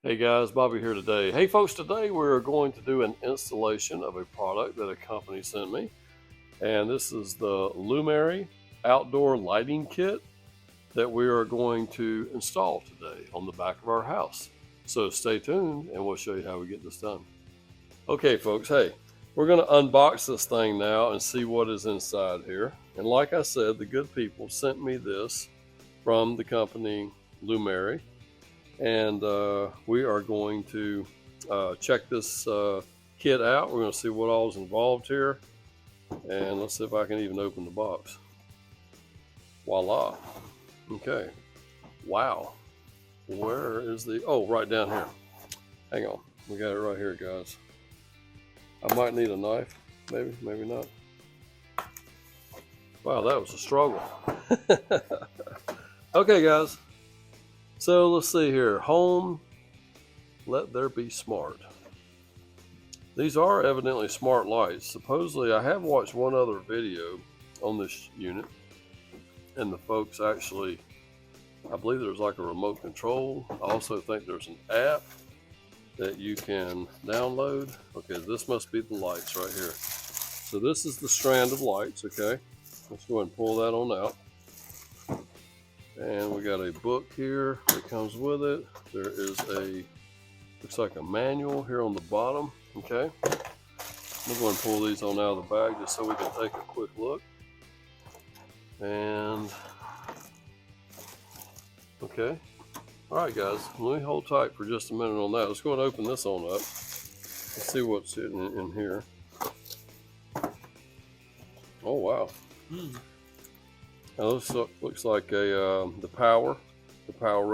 Hey guys, Bobby here today. Hey folks, today we're going to do an installation of a product that a company sent me. And this is the Lumary outdoor lighting kit that we are going to install today on the back of our house. So stay tuned and we'll show you how we get this done. Okay folks, hey, we're going to unbox this thing now and see what is inside here. And like I said, the good people sent me this from the company Lumary. And we are going to check this kit out. We're going to see what all is involved here, and let's see if I can even open the box. Voila. Okay. Wow. Where is the, oh, right down here. Hang on, we got it right here, guys. I might need a knife, maybe not. Wow, that was a struggle. Okay, guys, so let's see here. Home, let there be smart. These are evidently smart lights. Supposedly, I have watched one other video on this unit, and the folks actually, I believe there's like a remote control. I also think there's an app that you can download. Okay, this must be the lights right here. So this is the strand of lights, okay? Let's go ahead and pull that on out. And we got a book here that comes with it. There is a, looks like a manual here on the bottom, okay? I'm going to pull these on out of the bag just so we can take a quick look. And, okay. All right, guys, let me hold tight for just a minute on that. Let's go and open this on up. Let's see what's in here. Oh, wow. Now this looks like a the power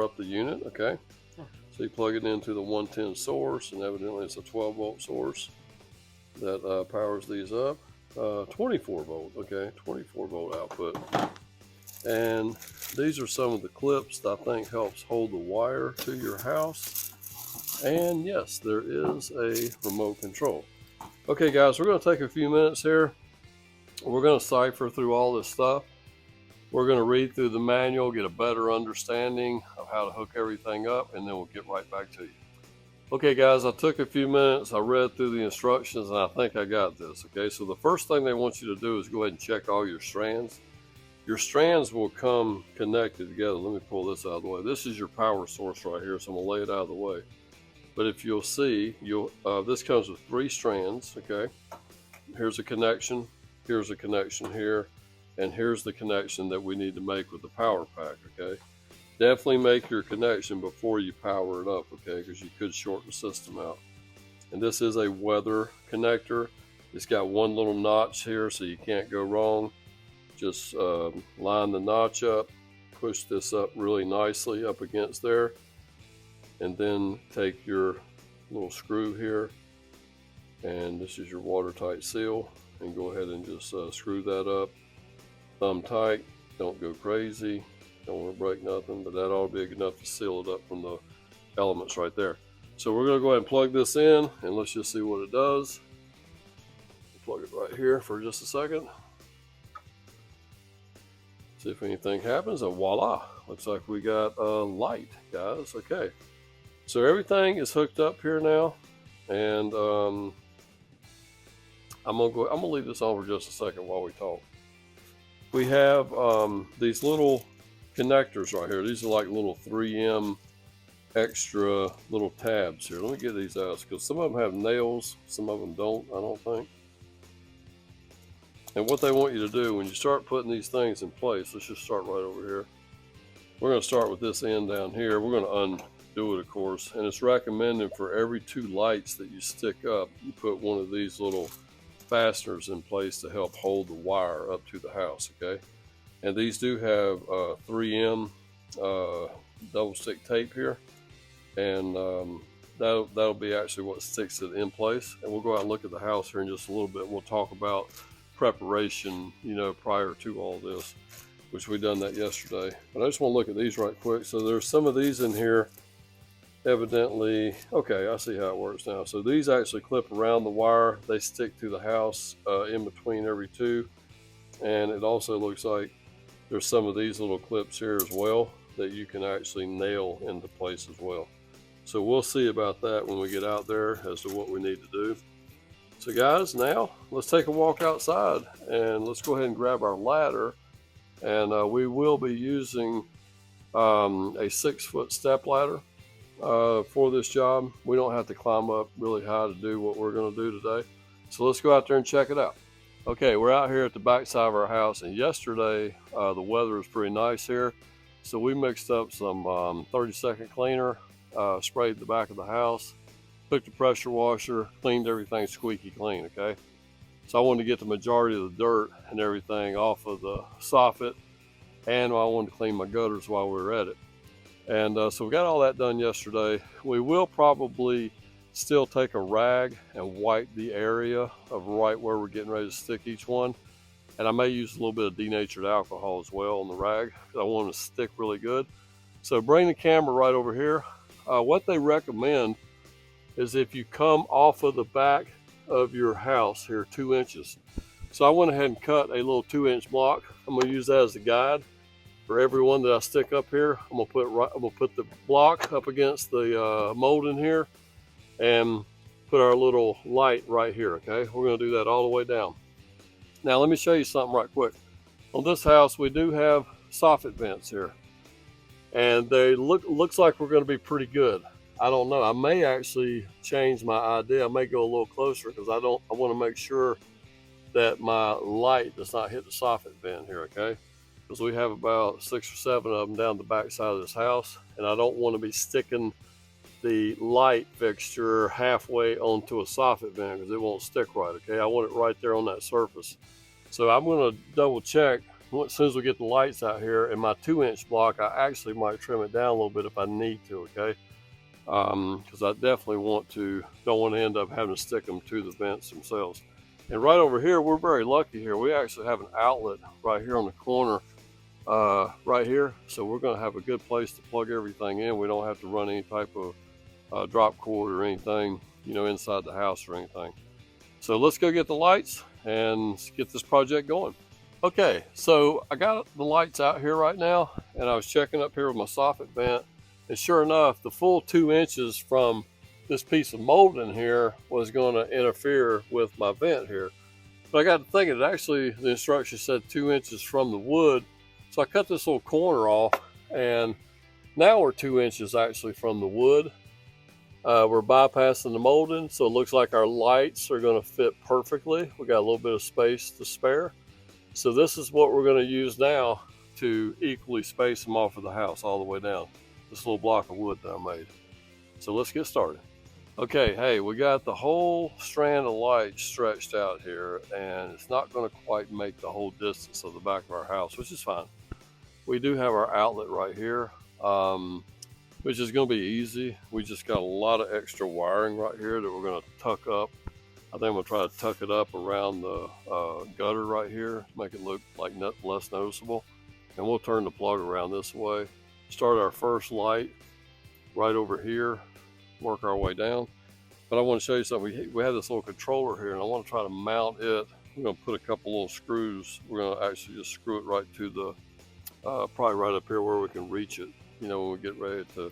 up the unit, okay? So you plug it into the 110 source, and evidently it's a 12-volt source that powers these up. 24 volt, okay, 24 volt output. And these are some of the clips that I think helps hold the wire to your house. And yes, there is a remote control. Okay guys, we're going to take a few minutes here. We're going to cipher through all this stuff. We're going to read through the manual, get a better understanding of how to hook everything up, and then we'll get right back to you. Okay guys, I took a few minutes, I read through the instructions, and I think I got this. Okay, so the first thing they want you to do is go ahead and check all your strands. Your strands will come connected together. Let me pull this out of the way. This is your power source right here, so I'm gonna lay it out of the way. But if you'll see, this comes with 3 strands, okay? Here's a connection here, and here's the connection that we need to make with the power pack, okay? Definitely make your connection before you power it up, okay? Because you could short the system out. And this is a weather connector. It's got one little notch here, so you can't go wrong. Just line the notch up, push this up really nicely up against there, and then take your little screw here, and this is your watertight seal, and go ahead and just screw that up. Thumb tight, don't go crazy, don't want to break nothing, but that ought to be good enough to seal it up from the elements right there. So we're going to go ahead and plug this in, and let's just see what it does. Plug it right here for just a second. See if anything happens, and voila, looks like we got a light, guys. Okay, so everything is hooked up here now, and I'm gonna leave this on for just a second while we talk. We have these little connectors right here. These are like little 3M extra little tabs here. Let me get these out because some of them have nails, some of them don't, I don't think. And what they want you to do when you start putting these things in place, let's just start right over here. We're going to start with this end down here. We're going to undo it, of course, and it's recommended for every 2 lights that you stick up, you put one of these little fasteners in place to help hold the wire up to the house, okay? And these do have 3M double stick tape here, and that'll be actually what sticks it in place. And we'll go out and look at the house here in just a little bit. We'll talk about preparation, prior to all this, which we done that yesterday. But I just want to look at these right quick. So there's some of these in here, evidently. Okay, I see how it works now. So these actually clip around the wire. They stick to the house in between every 2. And it also looks like there's some of these little clips here as well that you can actually nail into place as well. So we'll see about that when we get out there as to what we need to do. So guys, now let's take a walk outside and let's go ahead and grab our ladder. And we will be using a 6-foot step ladder for this job. We don't have to climb up really high to do what we're going to do today. So let's go out there and check it out. Okay, we're out here at the back side of our house, and yesterday the weather was pretty nice here. So we mixed up some 30-second cleaner, sprayed the back of the house, took the pressure washer, cleaned everything squeaky clean, okay? So I wanted to get the majority of the dirt and everything off of the soffit, and I wanted to clean my gutters while we were at it. And so we got all that done yesterday. We will probably still take a rag and wipe the area of right where we're getting ready to stick each one. And I may use a little bit of denatured alcohol as well on the rag because I want it to stick really good. So bring the camera right over here. What they recommend is if you come off of the back of your house here 2 inches. So I went ahead and cut a little 2-inch block. I'm going to use that as a guide for every one that I stick up here. I'm going to put the block up against the molding here and put our little light right here, okay? We're going to do that all the way down. Now let me show you something right quick. On this house we do have soffit vents here, and they looks like we're going to be pretty good. I don't know, I may actually change my idea. I may go a little closer because I want to make sure that my light does not hit the soffit vent here, okay? Because we have about 6 or 7 of them down the back side of this house, and I don't want to be sticking the light fixture halfway onto a soffit vent because it won't stick right, okay? I want it right there on that surface. So I'm going to double check as soon as we get the lights out here. And my 2-inch block, I actually might trim it down a little bit if I need to, okay? Because I definitely don't want to end up having to stick them to the vents themselves. And right over here, we're very lucky here. We actually have an outlet right here on the corner right here. So we're going to have a good place to plug everything in. We don't have to run any type of drop cord or anything, inside the house or anything. So let's go get the lights and get this project going. Okay, so I got the lights out here right now, and I was checking up here with my soffit vent, and sure enough, the full 2 inches from this piece of molding here was going to interfere with my vent here. But I got to thinking, the instructions said 2 inches from the wood, so I cut this little corner off, and now we're 2 inches actually from the wood. We're bypassing the molding, so it looks like our lights are going to fit perfectly. We got a little bit of space to spare. So this is what we're going to use now to equally space them off of the house all the way down. This little block of wood that I made. So let's get started. Okay, hey, we got the whole strand of light stretched out here, and it's not going to quite make the whole distance of the back of our house, which is fine. We do have our outlet right here, which is going to be easy. We just got a lot of extra wiring right here that we're going to tuck up. I think we'll try to tuck it up around the gutter right here, make it look like less noticeable. And we'll turn the plug around this way. Start our first light right over here, work our way down. But I want to show you something. We have this little controller here, and I want to try to mount it. We're going to put a couple little screws. We're going to actually just screw it right to the, probably right up here where we can reach it, when we get ready to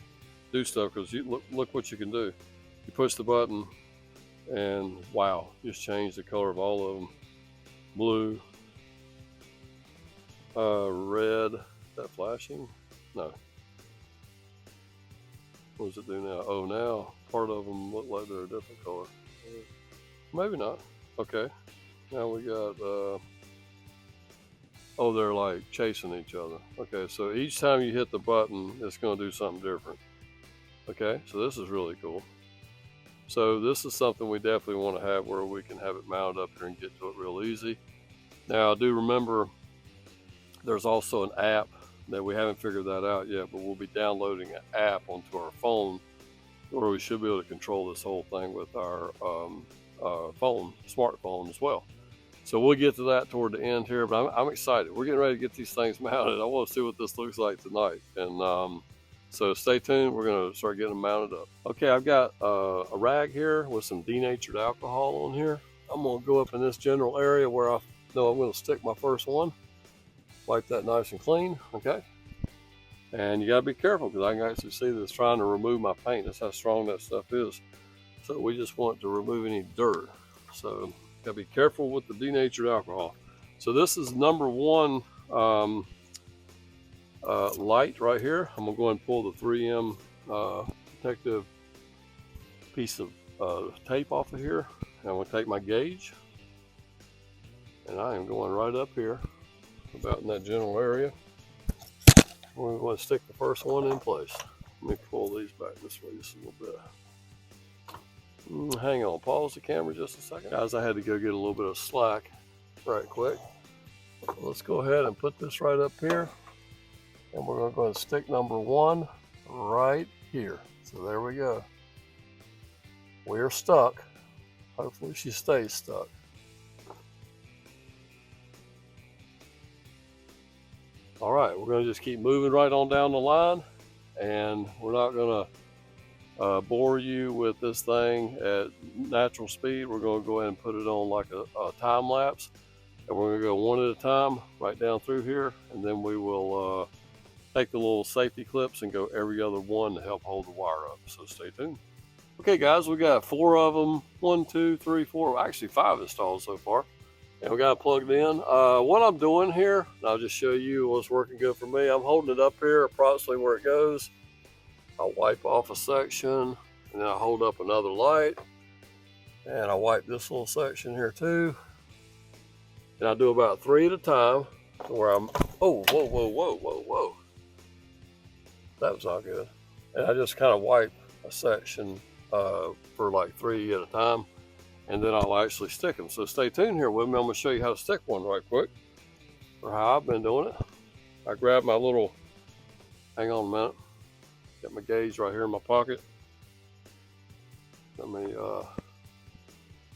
do stuff. Because look what you can do. You push the button, and wow, just change the color of all of them. Blue, red. Is that flashing? No. What does it do now? Oh, now part of them look like they're a different color. Maybe not. Okay. Now we got, oh, they're like chasing each other. Okay, so each time you hit the button, it's going to do something different. Okay, so this is really cool. So this is something we definitely want to have where we can have it mounted up here and get to it real easy. Now, I do remember there's also an app that we haven't figured that out yet, but we'll be downloading an app onto our phone where we should be able to control this whole thing with our smartphone as well. So we'll get to that toward the end here, but I'm excited. We're getting ready to get these things mounted. I want to see what this looks like tonight. And so stay tuned. We're going to start getting them mounted up. Okay, I've got a rag here with some denatured alcohol on here. I'm going to go up in this general area where I know I'm going to stick my first one. Wipe that nice and clean, okay? And you gotta be careful because I can actually see that it's trying to remove my paint. That's how strong that stuff is. So we just want to remove any dirt. So gotta be careful with the denatured alcohol. So this is number one light right here. I'm gonna go ahead and pull the 3M protective piece of tape off of here. And I'm gonna take my gauge, and I am going right up here, about in that general area. We're going to stick the first one in place. Let me pull these back this way just a little bit. Hang on, pause the camera just a second. Guys, I had to go get a little bit of slack right quick. Let's go ahead and put this right up here. And we're going to go ahead and stick number one right here. So there we go. We're stuck. Hopefully she stays stuck. All right, we're going to just keep moving right on down the line, and we're not going to bore you with this thing at natural speed. We're going to go ahead and put it on like a time lapse, and we're going to go one at a time right down through here, and then we will take the little safety clips and go every other one to help hold the wire up. So stay tuned. Okay, guys, we got 4 of them. 1, 2, 3, 4. Actually, 5 installed so far. And we got it plugged in. What I'm doing here, and I'll just show you what's working good for me. I'm holding it up here approximately where it goes. I'll wipe off a section, and then I hold up another light. And I wipe this little section here too. And I do about 3 at a time where I'm, oh, whoa, whoa, whoa, whoa, whoa. That was not good. And I just kind of wipe a section for like 3 at a time. And then I'll actually stick them. So stay tuned here with me. I'm going to show you how to stick one right quick, or how I've been doing it. I grab my little, hang on a minute, got my gauge right here in my pocket. Let me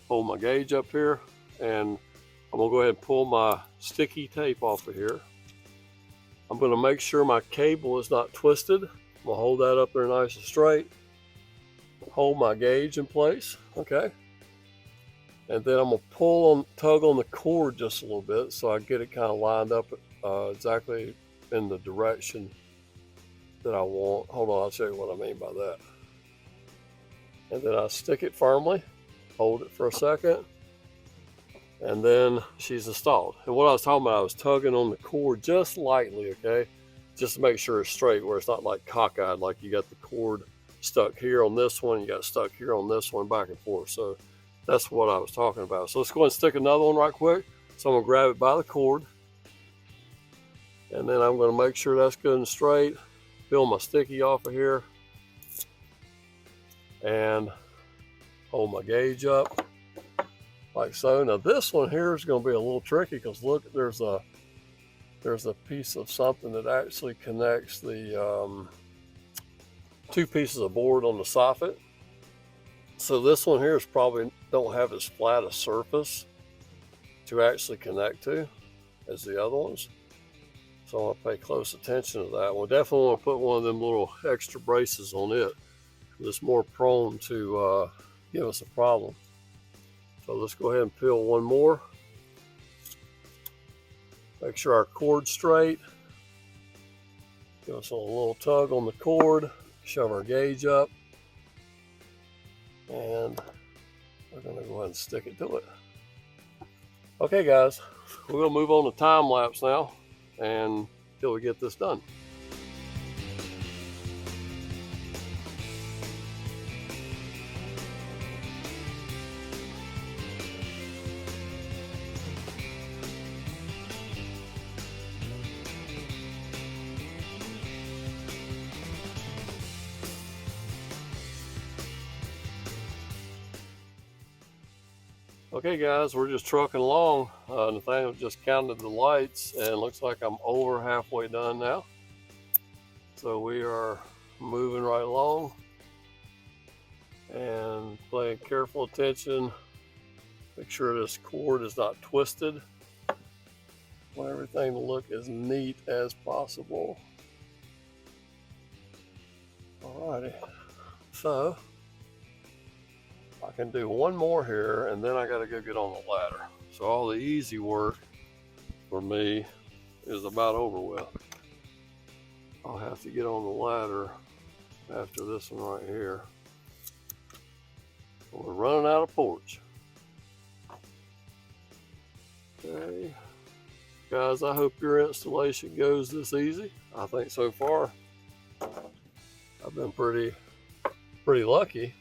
hold my gauge up here, and I'm going to go ahead and pull my sticky tape off of here. I'm going to make sure my cable is not twisted. I'm going to hold that up there nice and straight. Hold my gauge in place, okay? And then I'm gonna tug on the cord just a little bit so I get it kind of lined up exactly in the direction that I want. Hold on, I'll show you what I mean by that. And then I stick it firmly, hold it for a second, and then she's installed. And what I was talking about, I was tugging on the cord just lightly, okay? Just to make sure it's straight, where it's not like cockeyed, like you got the cord stuck here on this one, you got stuck here on this one, back and forth. So that's what I was talking about. So let's go ahead and stick another one right quick. So I'm gonna grab it by the cord, and then I'm gonna make sure that's good and straight. Peel my sticky off of here, and hold my gauge up like so. Now this one here is gonna be a little tricky because look, there's a piece of something that actually connects the 2 pieces of board on the soffit. So this one here is probably don't have as flat a surface to actually connect to as the other ones. So I want to pay close attention to that. We'll definitely want to put one of them little extra braces on it. It's more prone to give us a problem. So let's go ahead and peel one more. Make sure our cord's straight. Give us a little tug on the cord. Shove our gauge up. And we're going to go ahead and stick it to it. Okay, guys, we're going to move on to time lapse now until we get this done. Okay guys, we're just trucking along. Nathaniel just counted the lights and it looks like I'm over halfway done now. So we are moving right along and paying careful attention. Make sure this cord is not twisted. I want everything to look as neat as possible. Alrighty, so I can do one more here and then I got to go get on the ladder. So all the easy work for me is about over with. I'll have to get on the ladder after this one right here. We're running out of porch. Okay. Guys, I hope your installation goes this easy. I think so far I've been pretty lucky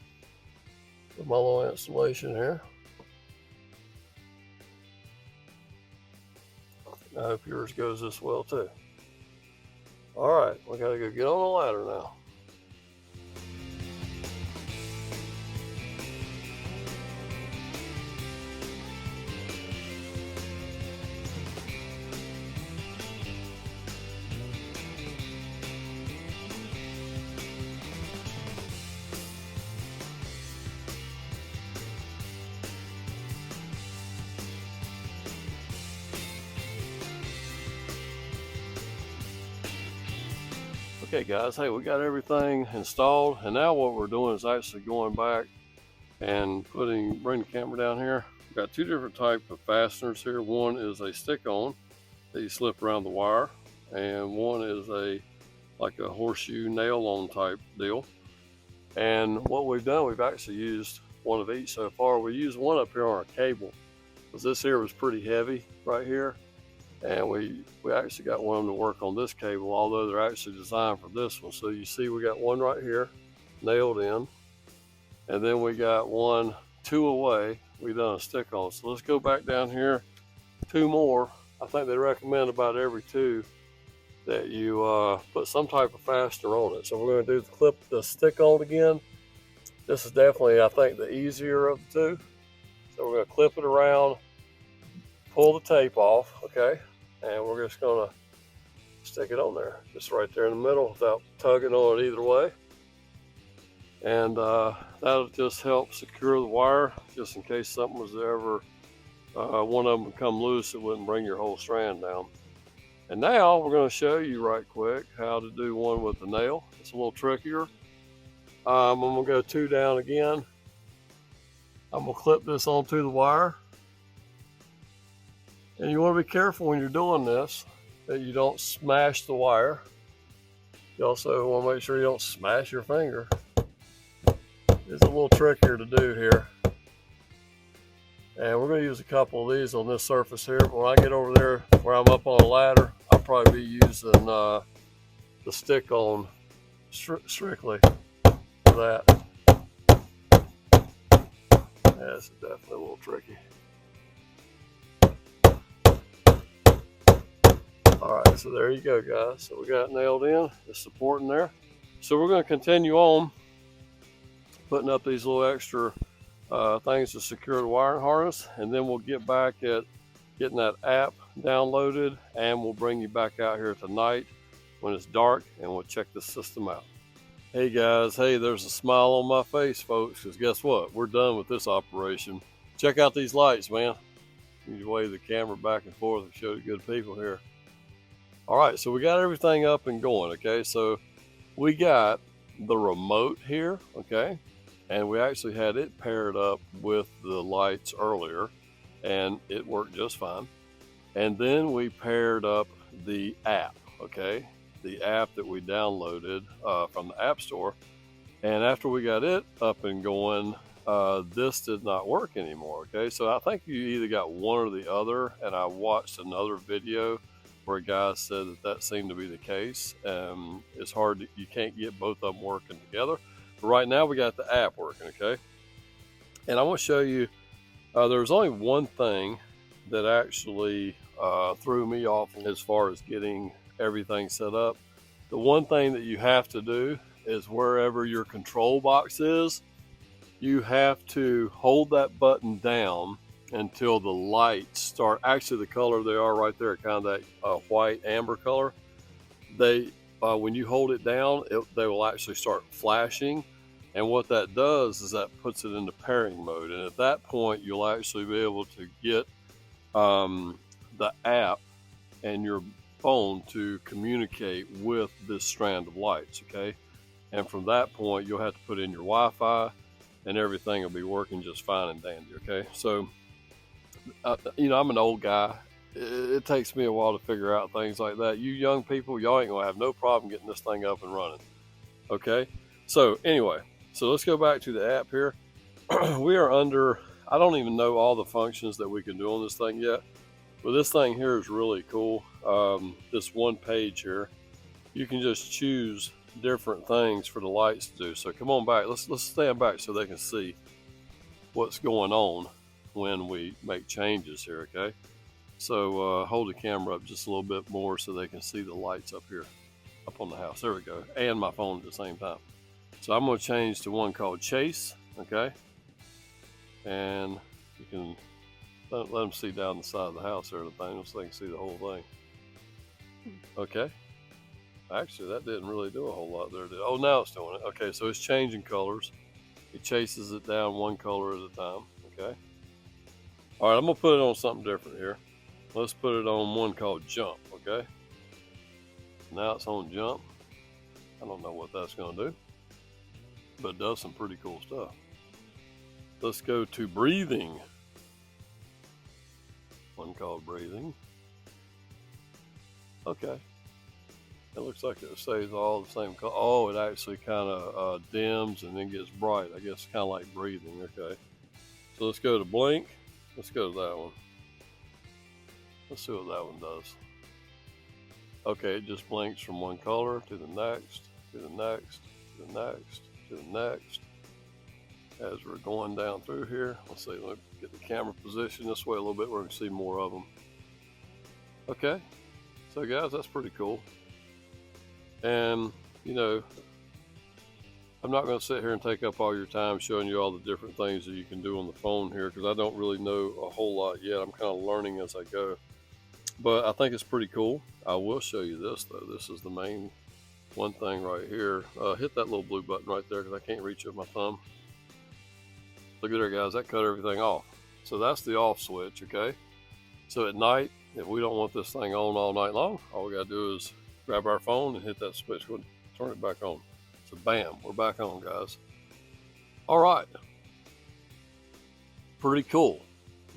with my little installation here. I hope yours goes this well too. All right, we gotta go get on the ladder now. Okay guys, hey, we got everything installed, and now what we're doing is actually going back and bring the camera down here. We've got two different types of fasteners here. One is a stick-on that you slip around the wire, and one is like a horseshoe nail-on type deal. And what we've done, we've actually used one of each so far. We used one up here on our cable because this here was pretty heavy right here. And we actually got one of them to work on this cable, although they're actually designed for this one. So you see we got one right here nailed in, and then we got one 2 away. We done a stick on. So let's go back down here, 2 more. I think they recommend about every 2 that you put some type of fastener on it. So we're going to do the stick on again. This is definitely, I think, the easier of the 2. So we're going to clip it around, pull the tape off, okay? And we're just gonna stick it on there, just right there in the middle without tugging on it either way. And that'll just help secure the wire, just in case something was ever, one of them would come loose, it wouldn't bring your whole strand down. And now we're gonna show you right quick how to do one with the nail. It's a little trickier. I'm gonna go 2 down again. I'm gonna clip this onto the wire. And you want to be careful when you're doing this that you don't smash the wire. You also want to make sure you don't smash your finger. It's a little trickier to do here. And we're going to use a couple of these on this surface here. But when I get over there where I'm up on a ladder, I'll probably be using the stick on strictly for that. Yeah, this is definitely a little tricky. All right, so there you go, guys. So we got it nailed in, it's supporting there. So we're going to continue on putting up these little extra things to secure the wiring harness, and then we'll get back at getting that app downloaded, and we'll bring you back out here tonight when it's dark, and we'll check the system out. Hey guys, hey, there's a smile on my face, folks, because guess what? We're done with this operation. Check out these lights, man. You wave the camera back and forth and show the good people here. All right, so we got everything up and going, okay? So we got the remote here, okay? And we actually had it paired up with the lights earlier, and it worked just fine. And then we paired up the app, okay? The app that we downloaded from the App Store. And after we got it up and going, this did not work anymore, okay? So I think you either got one or the other, and I watched another video where a guy said that seemed to be the case. It's hard, you can't get both of them working together. But right now we got the app working, okay? And I want to show you, there's only one thing that actually threw me off as far as getting everything set up. The one thing that you have to do is wherever your control box is, you have to hold that button down until the lights start, actually the color they are right there, kind of that white amber color. They when you hold it down, they will actually start flashing, and what that does is that puts it into pairing mode, and at that point you'll actually be able to get the app and your phone to communicate with this strand of lights, okay? And from that point you'll have to put in your Wi-Fi and everything will be working just fine and dandy, okay? So you know, I'm an old guy, it takes me a while to figure out things like that. You young people, y'all ain't gonna have no problem getting this thing up and running. Okay, so anyway, so let's go back to the app here. We are under, I don't even know all the functions that we can do on this thing yet, but this thing here is really cool. This one page here, you can just choose different things for the lights to do. So come on back, let's stand back so they can see what's going on when we make changes here. Okay, so hold the camera up just a little bit more so they can see the lights up here, up on the house. There we go, and my phone at the same time. So I'm going to change to one called Chase. Okay, and you can let them see down the side of the house there, Nathaniel, so they can see the whole thing. Okay, actually that didn't really do a whole lot there, did it? Oh, now it's doing it. Okay, so it's changing colors. It chases it down one color at a time. Okay, all right, I'm gonna put it on something different here. Let's put it on one called Jump. Okay, now it's on Jump. I don't know what that's gonna do, but it does some pretty cool stuff. Let's go to Breathing. One called Breathing. Okay, it looks like it stays all the same color. Oh, it actually kind of dims and then gets bright. I guess kind of like breathing. Okay, so let's go to Blink. Let's go to that one. Let's see what that one does. Okay, it just blinks from one color to the next, to the next, to the next, to the next. As we're going down through here, let's see, let me get the camera positioned this way a little bit where we can see more of them. Okay, so guys, that's pretty cool. And you know, I'm not going to sit here and take up all your time showing you all the different things that you can do on the phone here, because I don't really know a whole lot yet. I'm kind of learning as I go, but I think it's pretty cool. I will show you this though. This is the main one thing right here. Hit that little blue button right there, because I can't reach it with my thumb. Look at there, guys, that cut everything off. So that's the off switch. Okay, so at night, if we don't want this thing on all night long, all we got to do is grab our phone and hit that switch, go turn it back on. So bam, we're back on, guys. All right, pretty cool.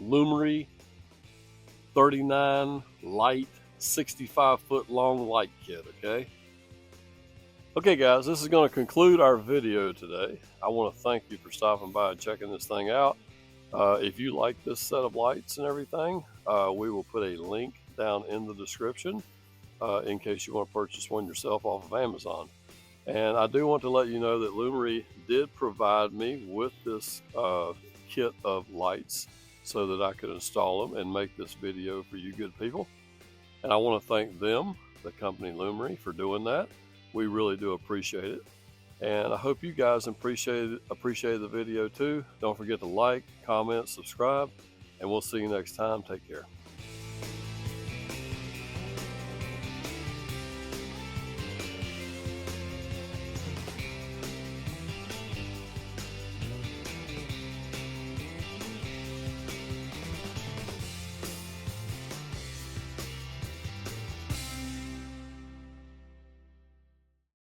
Lumary 39 light 65-foot long light kit. Okay guys, this is going to conclude our video today. I want to thank you for stopping by and checking this thing out. If you like this set of lights and everything, we will put a link down in the description in case you want to purchase one yourself off of Amazon. And I do want to let you know that Lumary did provide me with this kit of lights so that I could install them and make this video for you good people. And I want to thank them, the company Lumary, for doing that. We really do appreciate it. And I hope you guys appreciate the video too. Don't forget to like, comment, subscribe, and we'll see you next time. Take care.